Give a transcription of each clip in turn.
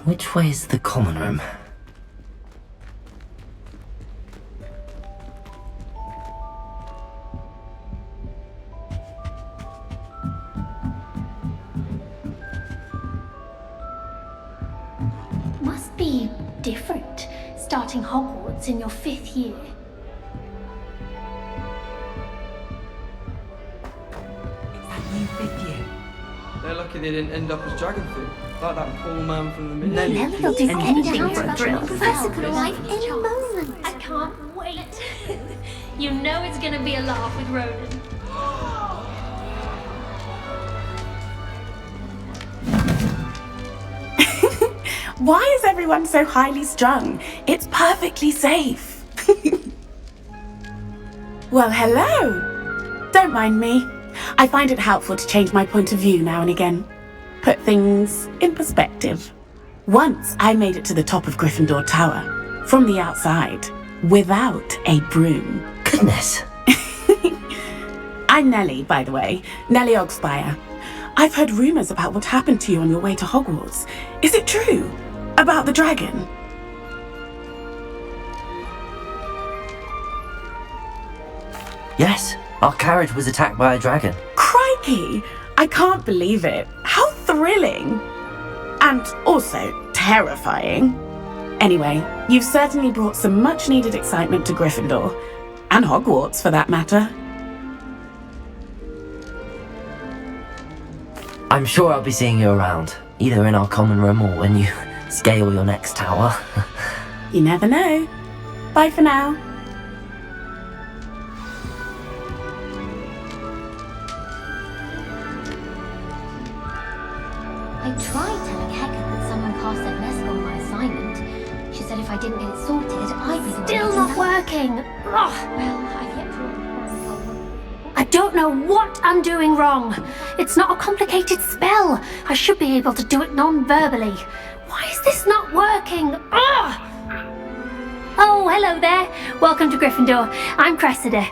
Which way is the common room? Must be different, starting Hogwarts in your 5th year. It's that new 5th year. They're lucky they didn't end up as dragon fruit, like that poor man from the ministry. Nelly will do anything for a thrill. Professor could arrive any moment. I can't wait. You know it's gonna be a laugh with Ronan. Why is everyone so highly strung? It's perfectly safe. Well, hello. Don't mind me. I find it helpful to change my point of view now and again. Put things in perspective. Once I made it to the top of Gryffindor Tower, from the outside, without a broom. Goodness. I'm Nellie, by the way. Nellie Ogspire. I've heard rumours about what happened to you on your way to Hogwarts. Is it true? About the dragon? Yes, our carriage was attacked by a dragon. Crikey! I can't believe it. How thrilling! And also terrifying. Anyway, you've certainly brought some much-needed excitement to Gryffindor. And Hogwarts, for that matter. I'm sure I'll be seeing you around, either in our common room or when you scale your next tower. You never know. Bye for now. I tried telling Hecate that someone cast their mess on my assignment. She said if I didn't get it sorted, I'd be the one Still getting not that. working. Ugh. Well, I've yet to... I don't know what I'm doing wrong. It's not a complicated spell. I should be able to do it non-verbally. Why is this not working? Ugh! Oh, hello there. Welcome to Gryffindor. I'm Cressida.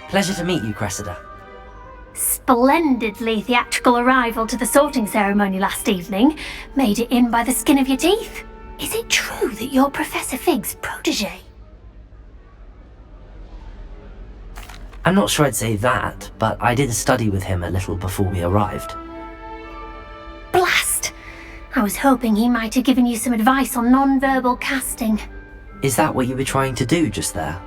Pleasure to meet you, Cressida. Splendidly theatrical arrival to the sorting ceremony last evening. Made it in by the skin of your teeth. Is it true that you're Professor Fig's protege? I'm not sure I'd say that, but I did study with him a little before we arrived. Blast! I was hoping he might have given you some advice on non-verbal casting. Is that what you were trying to do just there?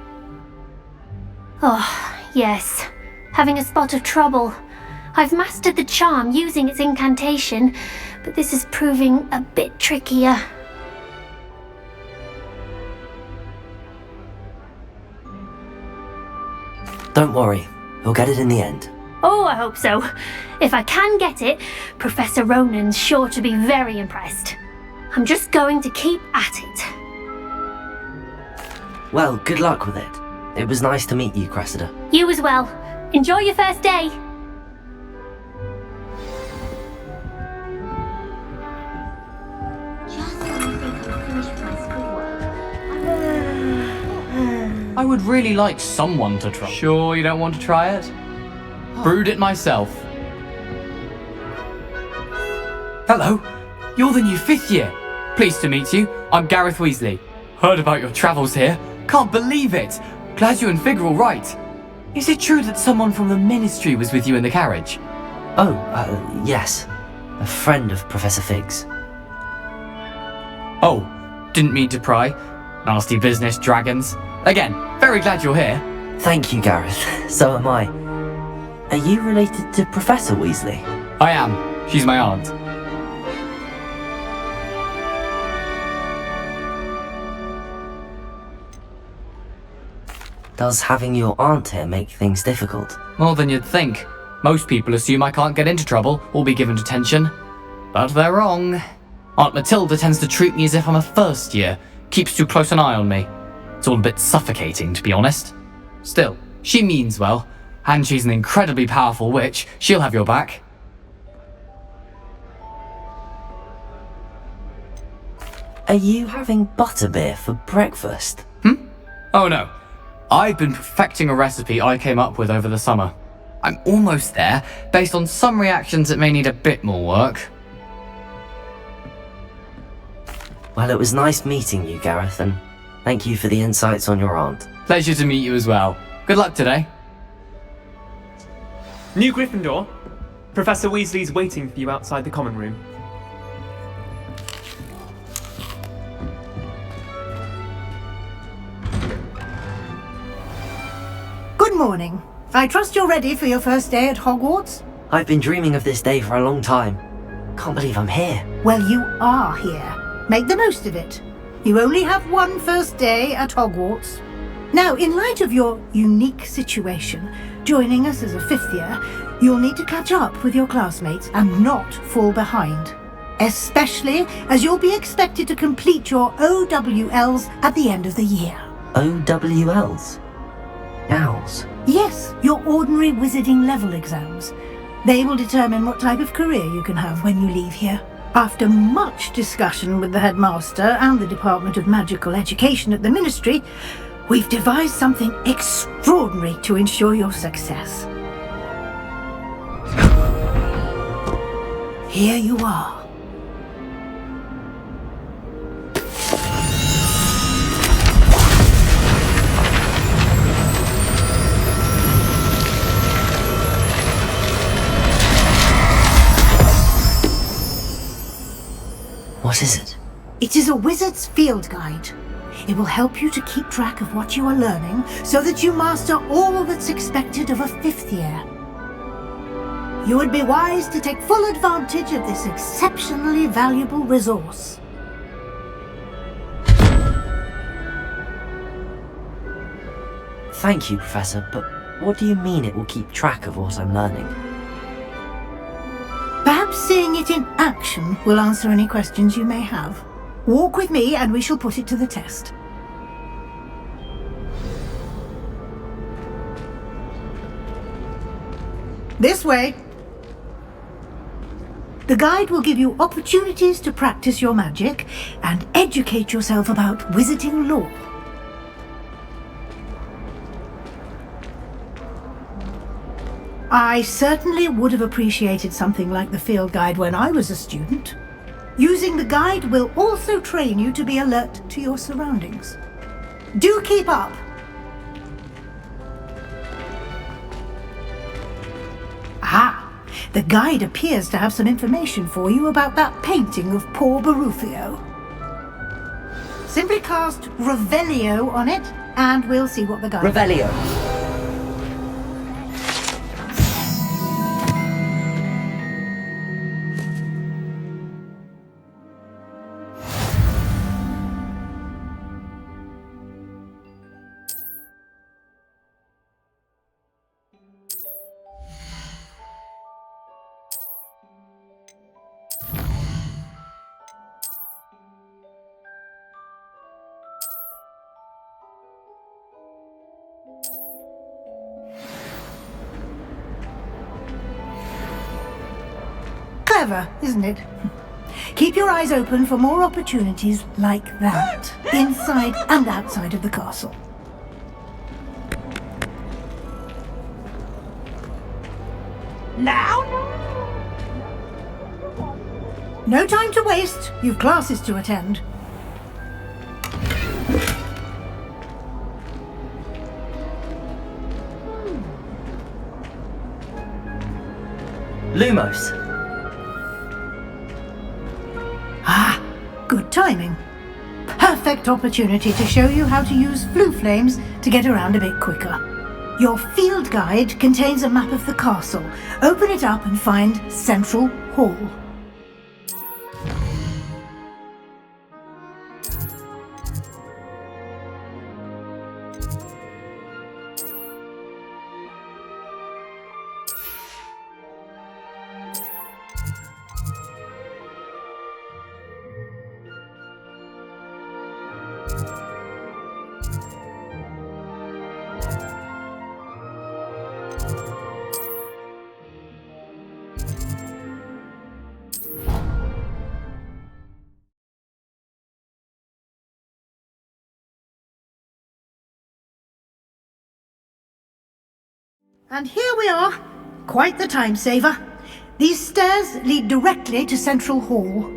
Oh, yes. Having a spot of trouble. I've mastered the charm using its incantation, but this is proving a bit trickier. Don't worry, you'll get it in the end. Oh, I hope so. If I can get it, Professor Ronan's sure to be very impressed. I'm just going to keep at it. Well, good luck with it. It was nice to meet you, Cressida. You as well. Enjoy your first day. Just when I think I'm finished with my schoolwork, I would really like someone to try. Sure you don't want to try it? Brewed it myself. Hello, you're the new 5th year. Pleased to meet you. I'm Gareth Weasley. Heard about your travels here. Can't believe it. Glad you and Fig are all right. Is it true that someone from the Ministry was with you in the carriage? Oh, yes. A friend of Professor Fig's. Oh, didn't mean to pry. Nasty business, dragons. Again, very glad you're here. Thank you, Gareth. So am I. Are you related to Professor Weasley? I am. She's my aunt. Does having your aunt here make things difficult? More than you'd think. Most people assume I can't get into trouble or be given detention. But they're wrong. Aunt Matilda tends to treat me as if I'm a first year, keeps too close an eye on me. It's all a bit suffocating, to be honest. Still, she means well, and she's an incredibly powerful witch. She'll have your back. Are you having butterbeer for breakfast? Oh no. I've been perfecting a recipe I came up with over the summer. I'm almost there, based on some reactions that may need a bit more work. Well, it was nice meeting you, Gareth, and thank you for the insights on your aunt. Pleasure to meet you as well. Good luck today. New Gryffindor. Professor Weasley's waiting for you outside the common room. Good morning. I trust you're ready for your first day at Hogwarts? I've been dreaming of this day for a long time. Can't believe I'm here. Well, you are here. Make the most of it. You only have one first day at Hogwarts. Now, in light of your unique situation, joining us as a fifth year, you'll need to catch up with your classmates and not fall behind. Especially as you'll be expected to complete your OWLs at the end of the year. OWLs? Owls? Yes, your ordinary wizarding level exams. They will determine what type of career you can have when you leave here. After much discussion with the headmaster and the Department of Magical Education at the Ministry, we've devised something extraordinary to ensure your success. Here you are. What is it? It is a wizard's field guide. It will help you to keep track of what you are learning so that you master all that's expected of a fifth year. You would be wise to take full advantage of this exceptionally valuable resource. Thank you, Professor, but what do you mean it will keep track of what I'm learning? Perhaps seeing it in action will answer any questions you may have. Walk with me and we shall put it to the test. This way. The guide will give you opportunities to practice your magic and educate yourself about wizarding lore. I certainly would have appreciated something like the field guide when I was a student. Using the guide will also train you to be alert to your surroundings. Do keep up! Ah, the guide appears to have some information for you about that painting of poor Barufio. Simply cast Revelio on it, and we'll see what the guide... Revelio. Clever, isn't it? Keep your eyes open for more opportunities like that, inside and outside of the castle. Now? No time to waste. You've classes to attend. Lumos. Ah, good timing. Perfect opportunity to show you how to use flue flames to get around a bit quicker. Your field guide contains a map of the castle. Open it up and find Central Hall. And here we are. Quite the time saver. These stairs lead directly to Central Hall.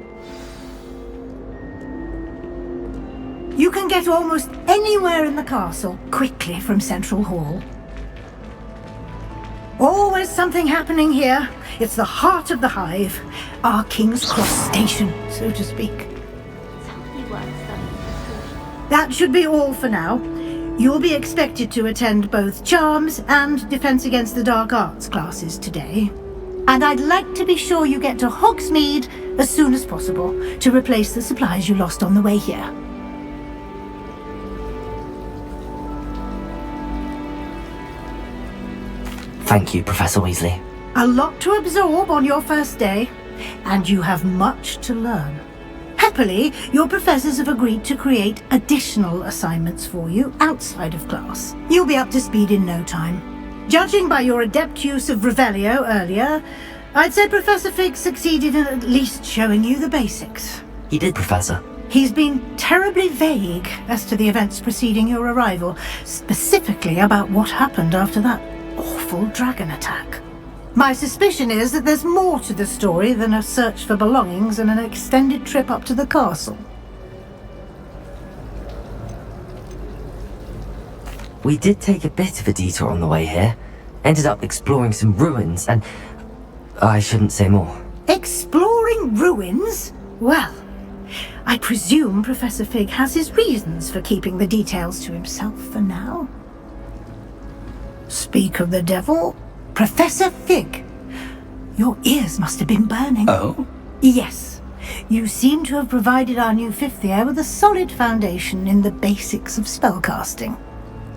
You can get almost anywhere in the castle quickly from Central Hall. Always something happening here. It's the heart of the hive. Our King's Cross station, so to speak. That should be all for now. You'll be expected to attend both Charms and Defense Against the Dark Arts classes today. And I'd like to be sure you get to Hogsmeade as soon as possible to replace the supplies you lost on the way here. Thank you, Professor Weasley. A lot to absorb on your first day, and you have much to learn. Happily, your professors have agreed to create additional assignments for you outside of class. You'll be up to speed in no time. Judging by your adept use of Revelio earlier, I'd say Professor Fig succeeded in at least showing you the basics. He did, Professor. He's been terribly vague as to the events preceding your arrival, specifically about what happened after that awful dragon attack. My suspicion is that there's more to the story than a search for belongings and an extended trip up to the castle. We did take a bit of a detour on the way here. Ended up exploring some ruins and... I shouldn't say more. Exploring ruins? Well, I presume Professor Fig has his reasons for keeping the details to himself for now. Speak of the devil, Professor Fig. Your ears must have been burning. Oh? Yes. You seem to have provided our new fifth year with a solid foundation in the basics of spellcasting.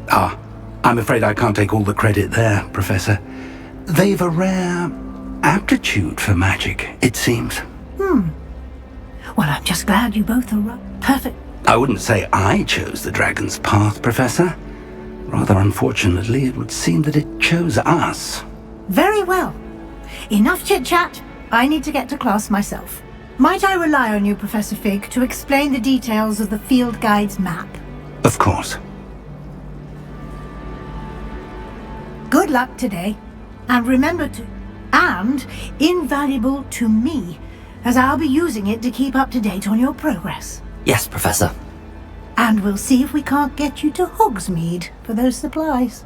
Ah, I'm afraid I can't take all the credit there, Professor. They've a rare aptitude for magic, it seems. Well, I'm just glad you both are perfect. I wouldn't say I chose the dragon's path, Professor. Rather unfortunately, it would seem that it chose us. Very well. Enough chit-chat. I need to get to class myself. Might I rely on you, Professor Fig, to explain the details of the field guide's map? Of course. Good luck today. And remember to... And invaluable to me, as I'll be using it to keep up to date on your progress. Yes, Professor. And we'll see if we can't get you to Hogsmeade for those supplies.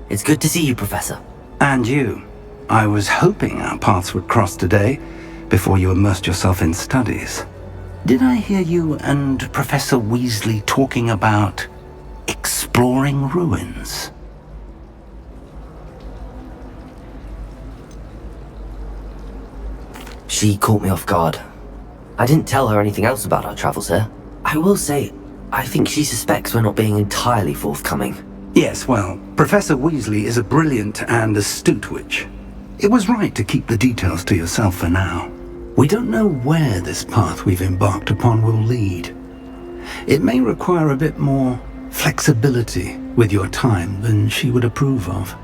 It's good to see you, Professor. And you. I was hoping our paths would cross today, before you immersed yourself in studies. Did I hear you and Professor Weasley talking about exploring ruins? She caught me off guard. I didn't tell her anything else about our travels here. I will say, I think she suspects we're not being entirely forthcoming. Yes, well, Professor Weasley is a brilliant and astute witch. It was right to keep the details to yourself for now. We don't know where this path we've embarked upon will lead. It may require a bit more flexibility with your time than she would approve of.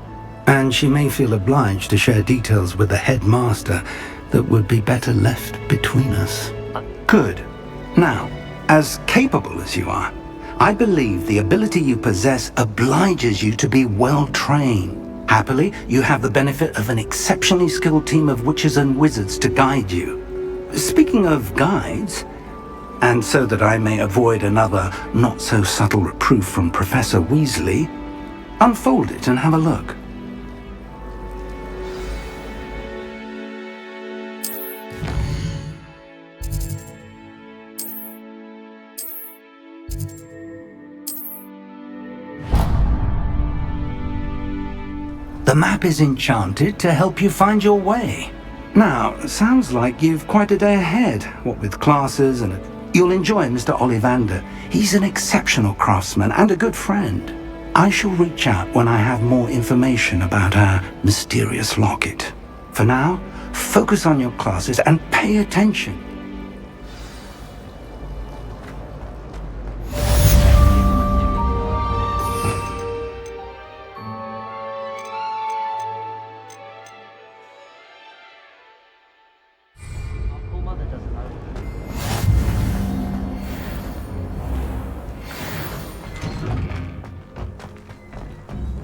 And she may feel obliged to share details with the headmaster that would be better left between us. Good. Now, as capable as you are, I believe the ability you possess obliges you to be well trained. Happily, you have the benefit of an exceptionally skilled team of witches and wizards to guide you. Speaking of guides, and so that I may avoid another not-so-subtle reproof from Professor Weasley, unfold it and have a look. The map is enchanted to help you find your way. Now, sounds like you've quite a day ahead, what with classes and... You'll enjoy Mr. Ollivander. He's an exceptional craftsman and a good friend. I shall reach out when I have more information about our mysterious locket. For now, focus on your classes and pay attention.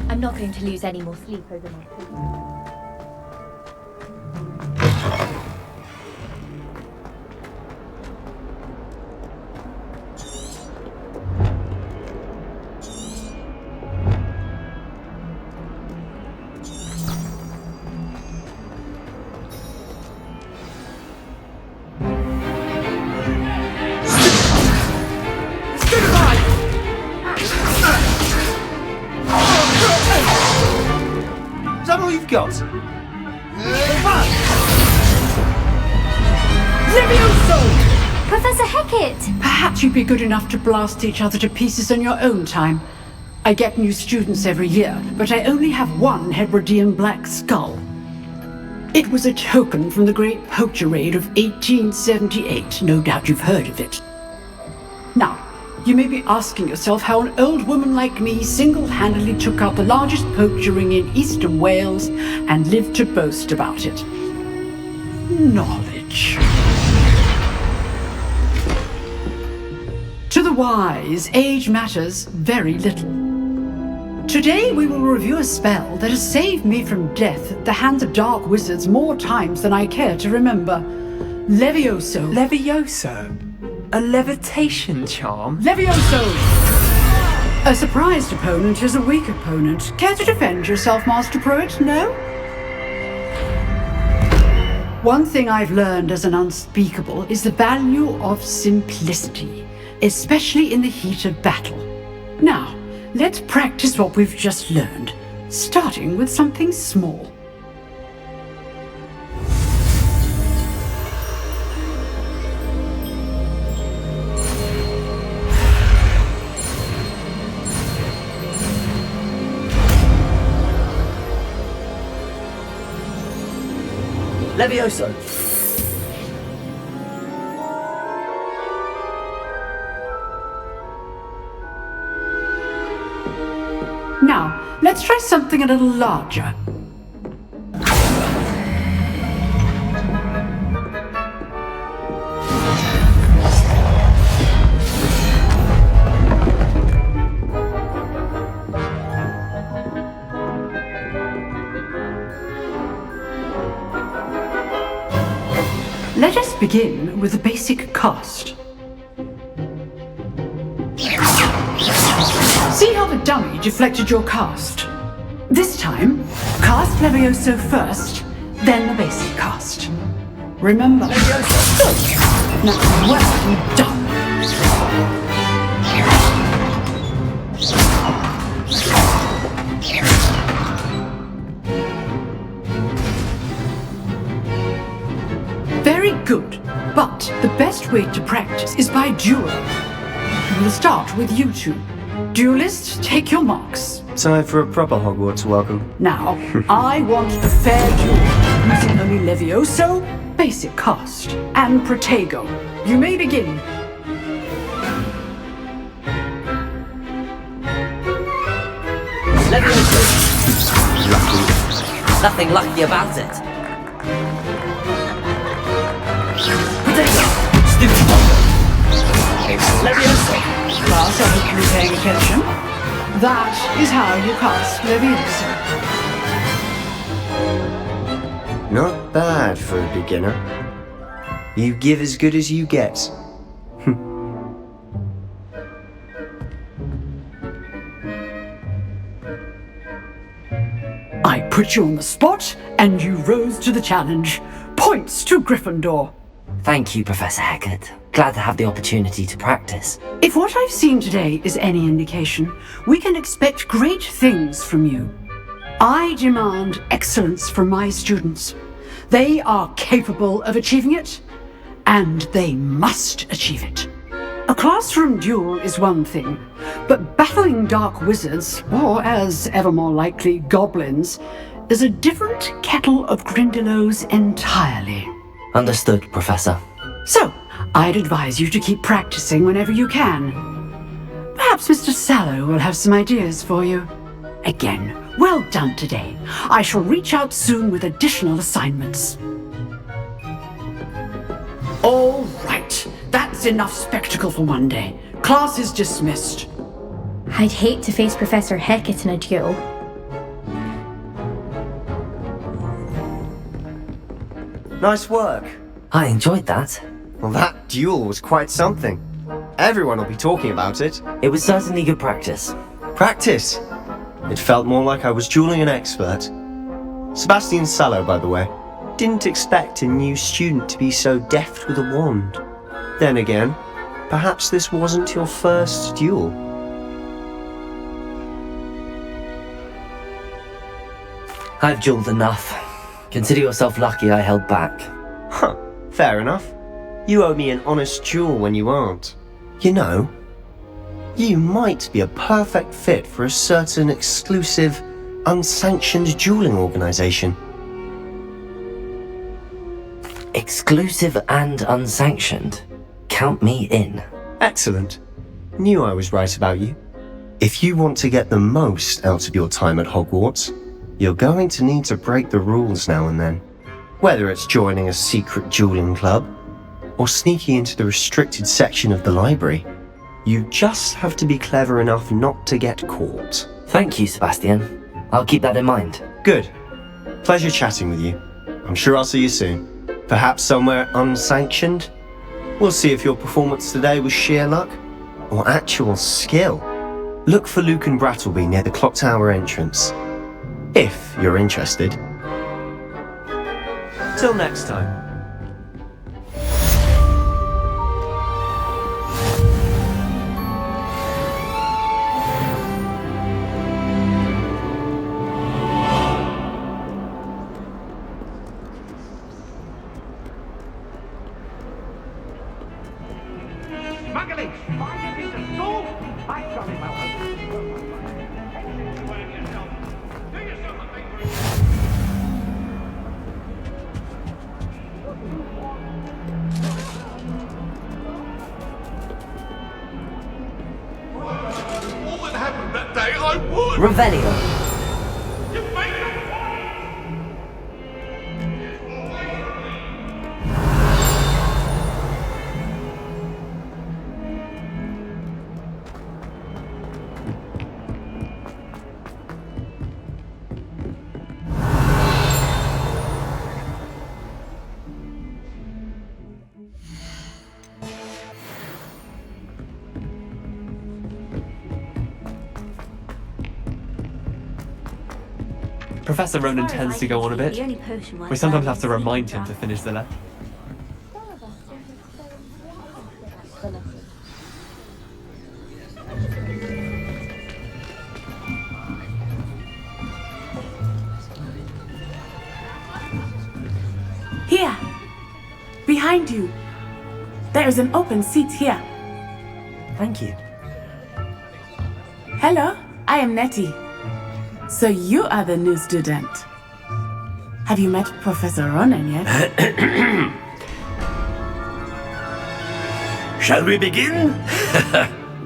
I'm not going to lose any more sleep over my food. we've got. Levioso! Professor Hackett! Perhaps you'd be good enough to blast each other to pieces on your own time. I get new students every year, but I only have one Hebridean black skull. It was a token from the Great Poacher Raid of 1878. No doubt you've heard of it. Now, you may be asking yourself how an old woman like me single-handedly took out the largest poacher ring in eastern Wales and lived to boast about it. Knowledge. To the wise, age matters very little. Today we will review a spell that has saved me from death at the hands of dark wizards more times than I care to remember. Levioso. Levioso? A levitation charm? Levioso! A surprised opponent is a weak opponent. Care to defend yourself, Master Pruitt? No? One thing I've learned as an unspeakable is the value of simplicity, especially in the heat of battle. Now, let's practice what we've just learned, starting with something small. Levioso! Now, let's try something a little larger. Let us begin with the basic cast. See how the dummy deflected your cast? This time, cast Levioso first, then the basic cast. Remember, Levioso. Now, well done. Very good, but the best way to practice is by duel. We'll start with you two. Duelists, take your marks. Time for a proper Hogwarts welcome. Now, I want a fair duel, using only Levioso, basic cast, and Protego. You may begin. Levioso! Lucky. Nothing lucky about it. Protego! Stupid Pogo! Levioso! Class, I hope you're paying attention. That is how you cast Levioso. Not bad for a beginner. You give as good as you get. I put you on the spot, and you rose to the challenge. Points to Gryffindor. Thank you, Professor Hackett. Glad to have the opportunity to practice. If what I've seen today is any indication, we can expect great things from you. I demand excellence from my students. They are capable of achieving it, and they must achieve it. A classroom duel is one thing, but battling dark wizards, or as ever more likely, goblins, is a different kettle of Grindylows entirely. Understood, Professor. So, I'd advise you to keep practicing whenever you can. Perhaps Mr. Sallow will have some ideas for you. Again, well done today. I shall reach out soon with additional assignments. All right, that's enough spectacle for one day. Class is dismissed. I'd hate to face Professor Hackett in a duel. Nice work. I enjoyed that. Well, that duel was quite something. Everyone will be talking about it. It was certainly good practice. Practice? It felt more like I was dueling an expert. Sebastian Sallow, by the way. Didn't expect a new student to be so deft with a wand. Then again, perhaps this wasn't your first duel. I've jeweled enough. Consider yourself lucky I held back. Huh, fair enough. You owe me an honest jewel when you aren't. You know, you might be a perfect fit for a certain exclusive, unsanctioned dueling organization. Exclusive and unsanctioned? Count me in. Excellent. Knew I was right about you. If you want to get the most out of your time at Hogwarts, you're going to need to break the rules now and then. Whether it's joining a secret dueling club, or sneaking into the restricted section of the library, you just have to be clever enough not to get caught. Thank you, Sebastian. I'll keep that in mind. Good. Pleasure chatting with you. I'm sure I'll see you soon. Perhaps somewhere unsanctioned? We'll see if your performance today was sheer luck or actual skill. Look for Luke and Brattleby near the clock tower entrance, if you're interested. Till next time. Revelio. Professor Ronan tends to go on a bit. We sometimes have to remind him to finish the letter. Here! Behind you! There is an open seat here. Thank you. Hello, I am Nettie. So you are the new student. Have you met Professor Ronan yet? Shall we begin?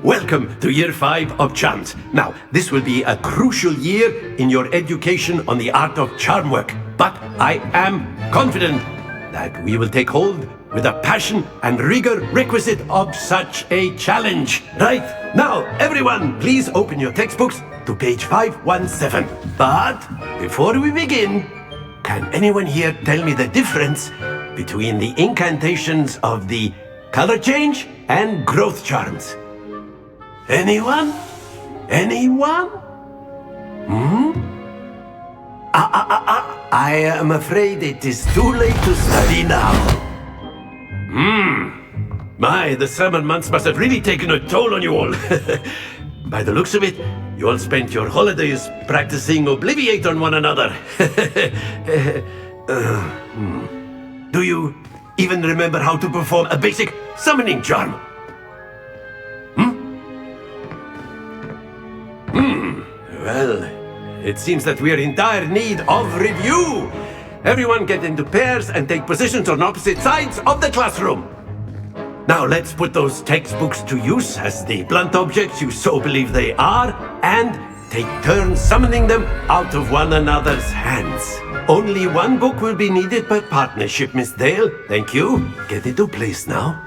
Welcome to Year 5 of Charms. Now, this will be a crucial year in your education on the art of charm work. But I am confident that we will take hold with the passion and rigor requisite of such a challenge. Right, now, everyone, please open your textbooks to page 517. But before we begin, can anyone here tell me the difference between the incantations of the color change and growth charms? Anyone? Anyone? I am afraid it is too late to study now. My, the summer months must have really taken a toll on you all. By the looks of it, you all spent your holidays practicing Obliviate on one another. Do you even remember how to perform a basic summoning charm? Well, it seems that we are in dire need of review. Everyone get into pairs and take positions on opposite sides of the classroom. Now let's put those textbooks to use as the blunt objects you so believe they are, and take turns summoning them out of one another's hands. Only one book will be needed per partnership, Miss Dale. Thank you. Get into place now.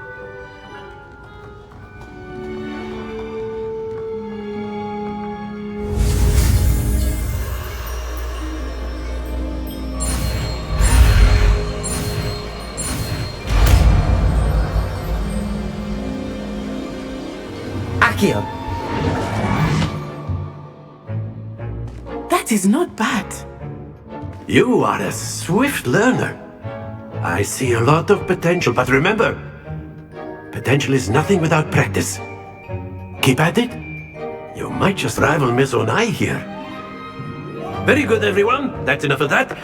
That is not bad. You are a swift learner. I see a lot of potential, but remember, potential is nothing without practice. Keep at it. You might just rival Miss Onai here. Very good, everyone. That's enough of that.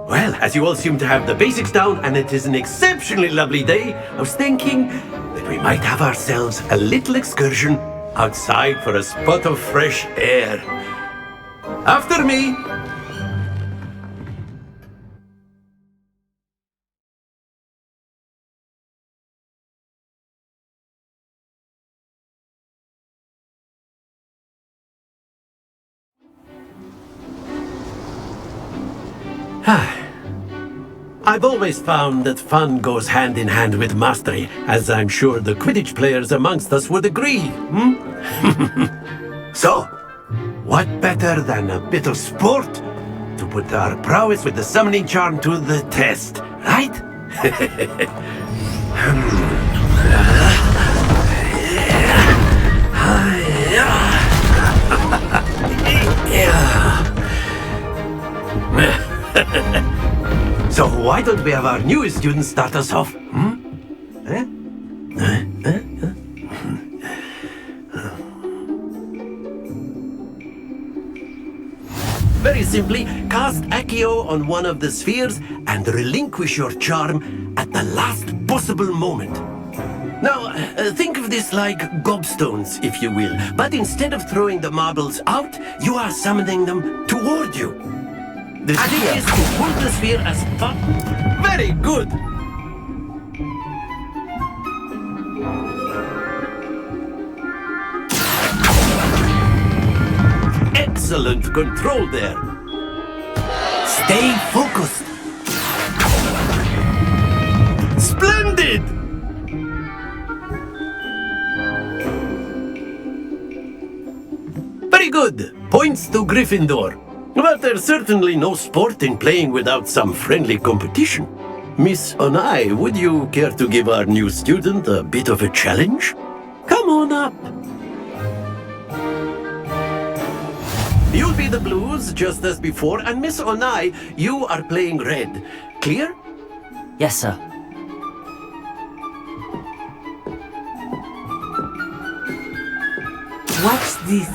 Well, as you all seem to have the basics down, and it is an exceptionally lovely day, I was thinking that we might have ourselves a little excursion outside for a spot of fresh air. After me. I've always found that fun goes hand in hand with mastery, as I'm sure the Quidditch players amongst us would agree, So, what better than a bit of sport to put our prowess with the summoning charm to the test, right? So why don't we have our newest student start us off? Very simply, cast Accio on one of the spheres and relinquish your charm at the last possible moment. Now, think of this like gobstones, if you will, but instead of throwing the marbles out, you are summoning them toward you. The trick is to pull the sphere as far... Very good! Excellent control there. Stay focused. Splendid! Very good. Points to Gryffindor. But there's certainly no sport in playing without some friendly competition. Miss Onai, would you care to give our new student a bit of a challenge? Come on up. You'll be the blues, just as before, and Miss Onai, you are playing red. Clear? Yes, sir. What's this?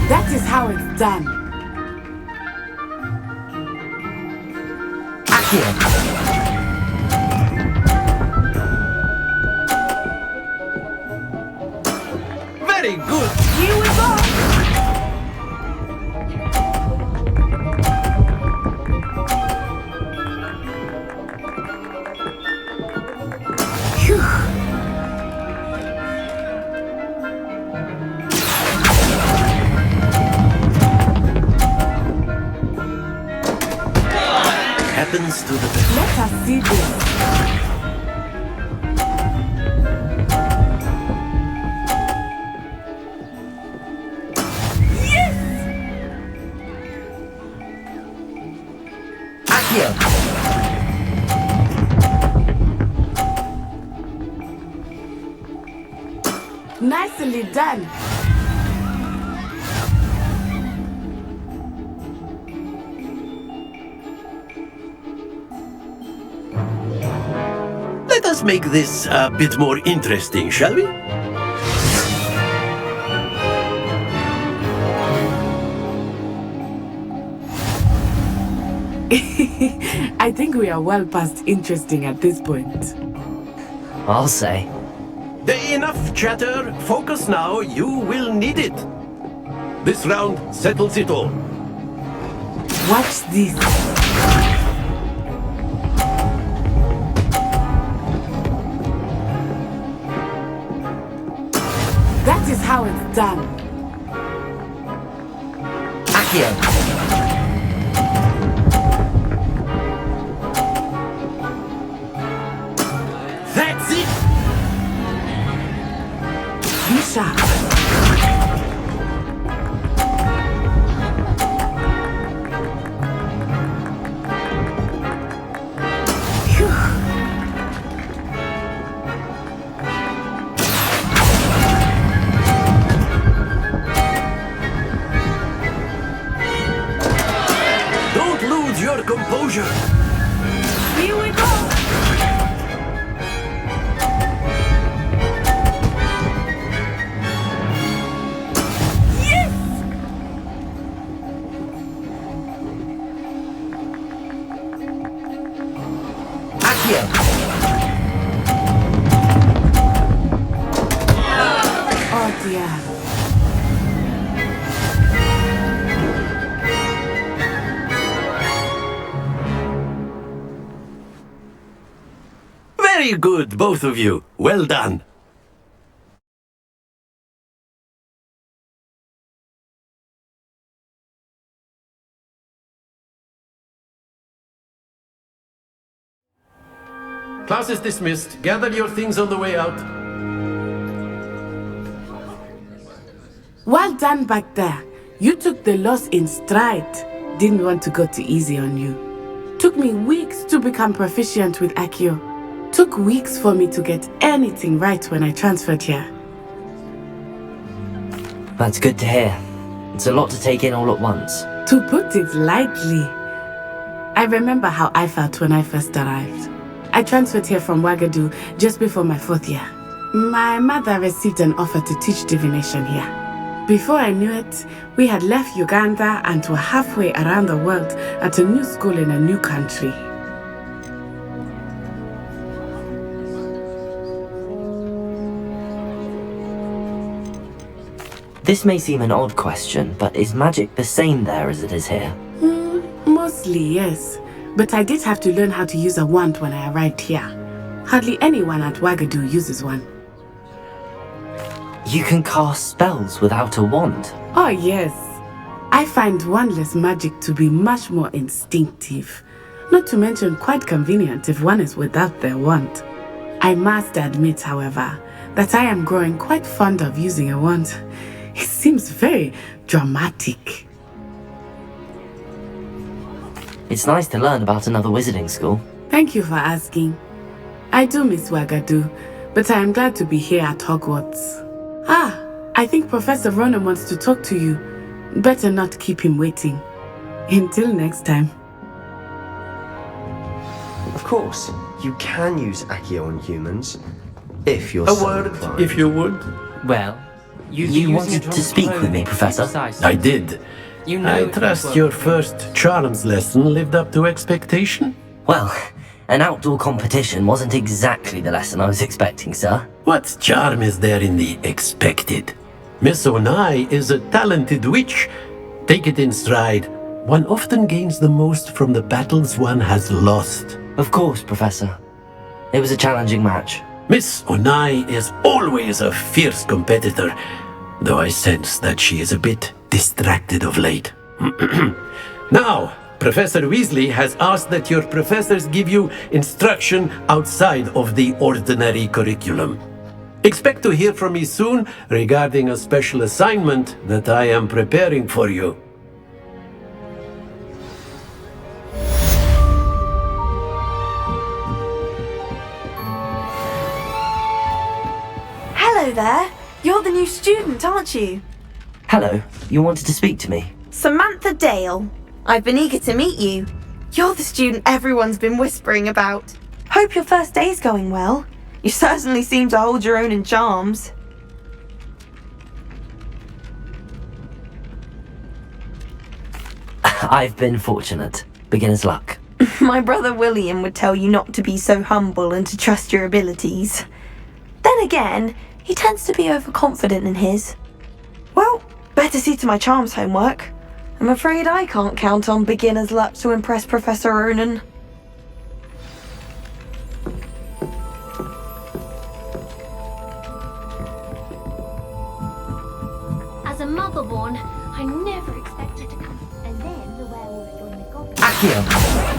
That is how it's done. Accio. Very good. Here we go. Phew. Happens to the best. Let us see this. Accio. Nicely done. Let us make this a bit more interesting, shall we? I think we are well past interesting at this point. I'll say. Enough chatter. Focus now. You will need it. This round settles it all. Watch this. That is how it's done. Accio. That's it. Be sharp. Don't lose your composure. Here we go. Accio! Oh dear. Very good, both of you. Well done. Class is dismissed. Gather your things on the way out. Well done back there. You took the loss in stride. Didn't want to go too easy on you. Took me weeks to become proficient with Accio. Took weeks for me to get anything right when I transferred here. That's good to hear. It's a lot to take in all at once. To put it lightly, I remember how I felt when I first arrived. I transferred here from Ouagadougou just before my 4th year. My mother received an offer to teach divination here. Before I knew it, we had left Uganda and were halfway around the world at a new school in a new country. This may seem an odd question, but is magic the same there as it is here? Mostly, yes. But I did have to learn how to use a wand when I arrived here. Hardly anyone at Ouagadougou uses one. You can cast spells without a wand? Oh yes. I find wandless magic to be much more instinctive. Not to mention quite convenient if one is without their wand. I must admit, however, that I am growing quite fond of using a wand. It seems very dramatic. It's nice to learn about another wizarding school. Thank you for asking. I do miss Ouagadougou, but I am glad to be here at Hogwarts. Ah, I think Professor Ronan wants to talk to you. Better not keep him waiting. Until next time. Of course, you can use Accio on humans, if you're A so word, inclined. if you would. Well, You wanted to speak with me, Professor? I did. You know I it trust was your working. first charms lesson lived up to expectation. Well, an outdoor competition wasn't exactly the lesson I was expecting, sir. What charm is there in the expected? Miss Onai is a talented witch. Take it in stride. One often gains the most from the battles one has lost. Of course, Professor. It was a challenging match. Miss Onai is always a fierce competitor, though I sense that she is a bit distracted of late. Now, Professor Weasley has asked that your professors give you instruction outside of the ordinary curriculum. Expect to hear from me soon regarding a special assignment that I am preparing for you. Hello there. You're the new student, aren't you? Hello, you wanted to speak to me? Samantha Dale. I've been eager to meet you. You're the student everyone's been whispering about. Hope your first day's going well. You certainly seem to hold your own in charms. I've been fortunate. Beginner's luck. My brother William would tell you not to be so humble and to trust your abilities. Then again, he tends to be overconfident in his. Well, better see to my charms homework. I'm afraid I can't count on beginner's luck to impress Professor Ronan. As a mother-born, I never expected to come. And then the werewolf joined the goblin. Accio!